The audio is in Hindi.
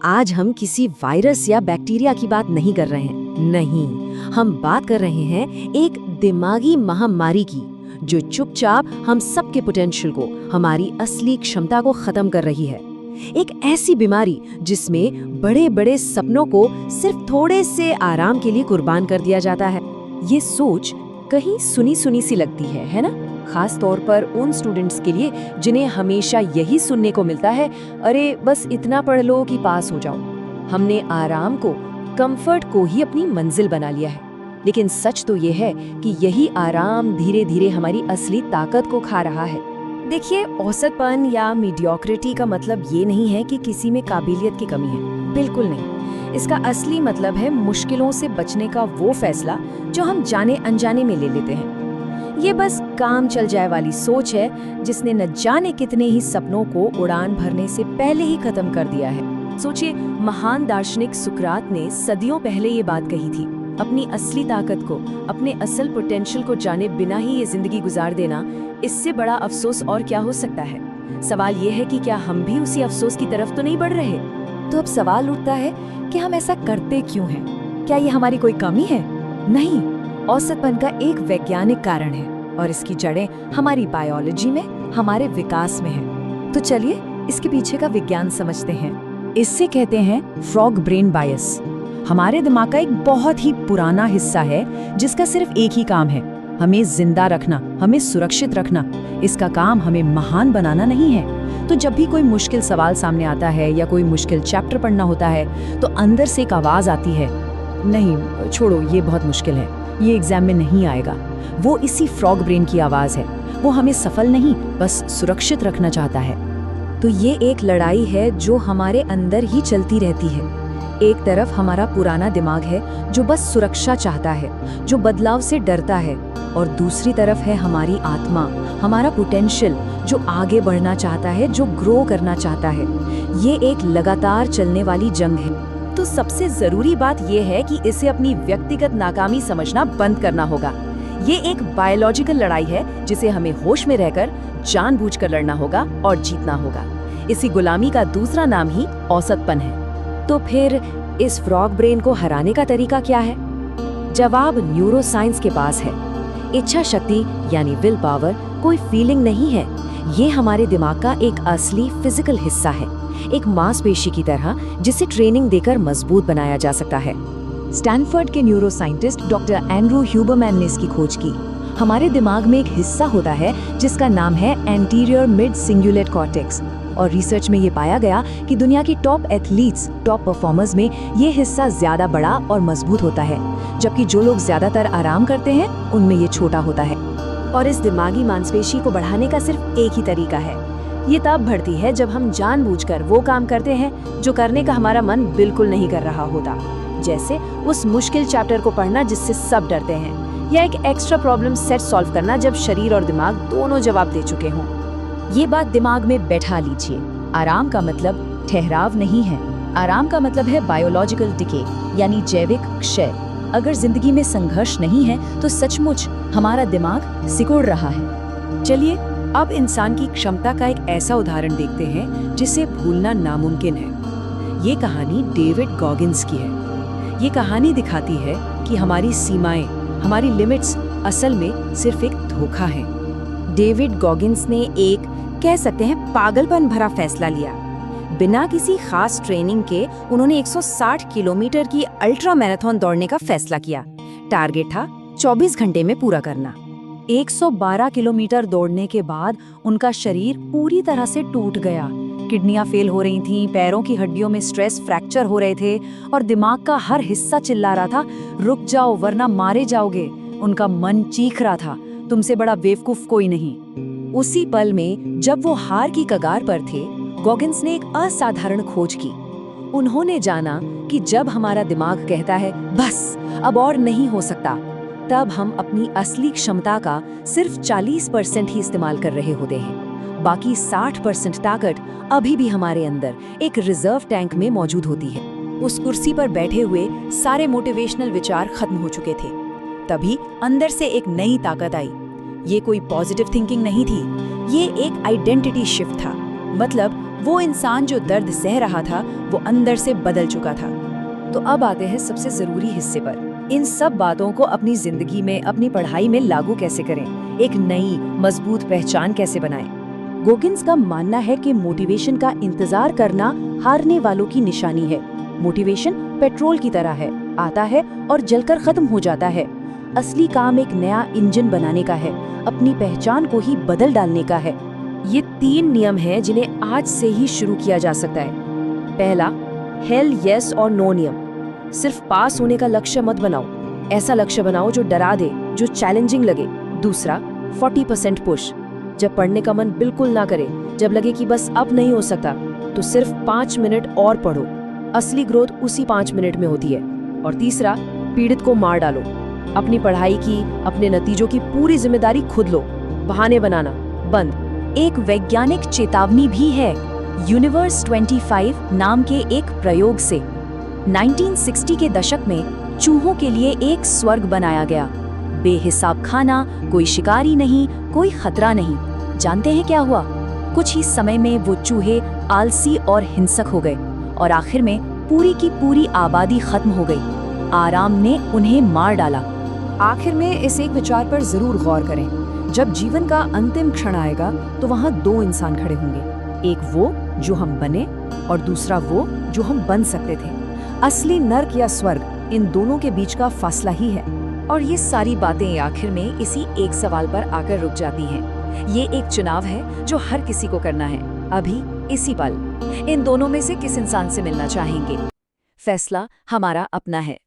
आज हम किसी वायरस या बैक्टीरिया की बात नहीं कर रहे हैं। नहीं, हम बात कर रहे हैं एक दिमागी महामारी की, जो चुपचाप हम सबके पोटेंशियल को, हमारी असली क्षमता को खत्म कर रही है। एक ऐसी बीमारी जिसमें बड़े बड़े सपनों को सिर्फ थोड़े से आराम के लिए कुर्बान कर दिया जाता है। ये सोच कहीं सुनी सुनी सी लगती है ना? खास तौर पर उन स्टूडेंट्स के लिए जिन्हें हमेशा यही सुनने को मिलता है, अरे बस इतना पढ़ लो कि पास हो जाओ। हमने आराम को, कंफर्ट को ही अपनी मंजिल बना लिया है। लेकिन सच तो ये है कि यही आराम धीरे धीरे हमारी असली ताकत को खा रहा है। देखिए, औसतपन या मीडियोक्रिटी का मतलब ये नहीं है कि किसी में काबिलियत की कमी है, बिल्कुल नहीं। इसका असली मतलब है मुश्किलों से बचने का वो फैसला जो हम जाने अनजाने में ले लेते हैं। ये बस काम चल जाए वाली सोच है जिसने न जाने कितने ही सपनों को उड़ान भरने से पहले ही खत्म कर दिया है। सोचिए, महान दार्शनिक सुकरात ने सदियों पहले ये बात कही थी, अपनी असली ताकत को, अपने असल पोटेंशियल को जाने बिना ही ये जिंदगी गुजार देना, इससे बड़ा अफसोस और क्या हो सकता है। सवाल ये है कि क्या हम भी उसी अफसोस की तरफ तो नहीं बढ़ रहे? तो अब सवाल उठता है कि हम ऐसा करते क्यों हैं? क्या ये हमारी कोई कमी है? नहीं, औसतपन का एक वैज्ञानिक कारण है और इसकी जड़ें हमारी बायोलॉजी में, हमारे विकास में है। तो चलिए इसके पीछे का विज्ञान समझते हैं। इससे कहते हैं फ्रॉग ब्रेन बायस। हमारे दिमाग का एक बहुत ही पुराना हिस्सा है जिसका सिर्फ एक ही काम है, हमें जिंदा रखना, हमें सुरक्षित रखना। इसका काम हमें महान बनाना नहीं है। तो जब भी कोई मुश्किल सवाल सामने आता है या कोई मुश्किल चैप्टर पढ़ना होता है, तो अंदर से एक आवाज आती है, नहीं छोड़ो, ये बहुत मुश्किल है, ये एग्जाम में नहीं आएगा। वो इसी फ्रॉग ब्रेन की आवाज है। वो हमें सफल नहीं, बस सुरक्षित रखना चाहता है। तो ये एक लड़ाई है जो हमारे अंदर ही चलती रहती है। एक तरफ हमारा पुराना दिमाग है जो बस सुरक्षा चाहता है, जो बदलाव से डरता है, और दूसरी तरफ है हमारी आत्मा, हमारा पोटेंशियल, जो आगे बढ़ना चाहता है, जो ग्रो करना चाहता है। ये एक लगातार चलने वाली जंग है। तो सबसे जरूरी बात यह है कि इसे अपनी व्यक्तिगत नाकामी समझना बंद करना होगा। ये एक बायोलॉजिकल लड़ाई है जिसे हमें होश में रहकर जानबूझकर लड़ना होगा और जीतना होगा। इसी गुलामी का दूसरा नाम ही औसतपन है। तो फिर इस फ्रॉग ब्रेन को हराने का तरीका क्या है? जवाब न्यूरोसाइंस के पास है। इच्छा शक्ति यानी विल पावर कोई फीलिंग नहीं है। ये हमारे दिमाग का एक असली फिजिकल हिस्सा है, एक मांसपेशी की तरह जिसे ट्रेनिंग देकर मजबूत बनाया जा सकता है। स्टैनफोर्ड के न्यूरोसाइंटिस्ट डॉक्टर एंड्रू ह्यूबरमैन ने इसकी खोज की। हमारे दिमाग में एक हिस्सा होता है जिसका नाम है एंटीरियर मिड सिंगुलेट कॉर्टेक्स, और रिसर्च में ये पाया गया कि दुनिया की टॉप एथलीट्स, टॉप परफॉर्मर्स में ये हिस्सा ज्यादा बड़ा और मजबूत होता है, जबकि जो लोग ज्यादातर आराम करते हैं उनमें ये छोटा होता है। और इस दिमागी मांसपेशी को बढ़ाने का सिर्फ एक ही तरीका है। ये तब बढ़ती है जब हम जानबूझकर वो काम करते हैं जो करने का हमारा मन बिल्कुल नहीं कर रहा होता, जैसे उस मुश्किल चैप्टर को पढ़ना जिससे सब डरते हैं, या एक एक्स्ट्रा प्रॉब्लम सेट सॉल्व करना जब शरीर और दिमाग दोनों जवाब दे चुके हों। ये बात दिमाग में बैठा लीजिए। आराम का मतलब ठहराव नहीं है। आराम का मतलब है बायोलॉजिकल डिके, यानी जैविक क्षय। अगर जिंदगी में संघर्ष नहीं है तो सचमुच हमारा दिमाग सिकुड़ रहा है। चलिए अब इंसान की क्षमता का एक ऐसा उदाहरण देखते हैं जिसे भूलना नामुमकिन है। ये कहानी डेविड गॉगिन्स की है। ये कहानी दिखाती है कि हमारी सीमाएं, हमारी लिमिट्स असल में सिर्फ एक धोखा है। डेविड गॉगिन्स ने एक, कह सकते हैं, पागलपन भरा फैसला लिया। बिना किसी खास ट्रेनिंग के उन्होंने 160 किलोमीटर की अल्ट्रा मैराथन दौड़ने का फैसला किया। टारगेट था 24 घंटे में पूरा करना। 112 किलोमीटर दौड़ने के बाद उनका शरीर पूरी तरह से टूट गया। किडनियां फेल हो रही थीं, पैरों की हड्डियों में स्ट्रेस फ्रैक्चर हो रहे थे, और दिमाग का हर हिस्सा चिल्ला रहा था, रुक जाओ वरना मारे जाओगे। उनका मन चीख रहा था, तुमसे बड़ा बेवकूफ कोई नहीं। उसी पल में जब वो हार की कगार पर थे, गॉगिन्स ने एक असाधारण खोज की। उन्होंने जाना कि जब हमारा दिमाग कहता है बस अब और नहीं हो सकता, तब हम अपनी असली क्षमता का सिर्फ 40% ही इस्तेमाल कर रहे होते हैं। बाकी 60% ताकत अभी भी हमारे अंदर एक रिजर्व टैंक में मौजूद होती है। उस कुर्सी पर बैठे हुए सारे मोटिवेशनल विचार खत्म हो चुके थे। तभी अंदर से एक नई ताकत आई। ये कोई पॉजिटिव थिंकिंग नहीं थी, ये एक आइडेंटिटी शिफ्ट था। मतलब वो इंसान जो दर्द सह रहा था वो अंदर से बदल चुका था। तो अब आते हैं सबसे जरूरी हिस्से पर। इन सब बातों को अपनी जिंदगी में, अपनी पढ़ाई में लागू कैसे करें, एक नई मजबूत पहचान कैसे बनाएं। गोगिन्स का मानना है कि मोटिवेशन का इंतजार करना हारने वालों की निशानी है। मोटिवेशन पेट्रोल की तरह है, आता है और जलकर खत्म हो जाता है। असली काम एक नया इंजन बनाने का है, अपनी पहचान को ही बदल डालने का है। ये 3 नियम हैं जिन्हें आज से ही शुरू किया जा सकता है। पहला, हेल यस और नो नियम। सिर्फ पास होने का लक्ष्य मत बनाओ, ऐसा लक्ष्य बनाओ जो डरा दे, जो चैलेंजिंग लगे। दूसरा, 40% पुश। जब पढ़ने का मन बिल्कुल ना करे, जब लगे कि बस अब नहीं हो सकता, तो सिर्फ 5 मिनट और पढ़ो। असली ग्रोथ उसी 5 मिनट में होती है। और तीसरा, पीड़ित को मार डालो। अपनी पढ़ाई की, अपने नतीजों की पूरी जिम्मेदारी खुद लो। बहाने बनाना बंद। एक वैज्ञानिक चेतावनी भी है, यूनिवर्स 25 नाम के एक प्रयोग से 1960 के दशक में चूहों के लिए एक स्वर्ग बनाया गया। बेहिसाब खाना, कोई शिकारी नहीं, कोई खतरा नहीं। जानते हैं क्या हुआ? कुछ ही समय में वो चूहे आलसी और हिंसक हो गए और आखिर में पूरी की पूरी आबादी खत्म हो गई। आराम ने उन्हें मार डाला। आखिर में इस एक विचार पर जरूर गौर करें, जब जीवन का अंतिम क्षण आएगा तो वहाँ 2 इंसान खड़े होंगे, एक वो जो हम बने और दूसरा वो जो हम बन सकते थे। असली नर्क या स्वर्ग, इन दोनों के बीच का फासला ही है। और ये सारी बातें आखिर में इसी एक सवाल पर आकर रुक जाती हैं। ये एक चुनाव है जो हर किसी को करना है, अभी इसी पल। इन दोनों में से किस इंसान से मिलना चाहेंगे? फैसला हमारा अपना है।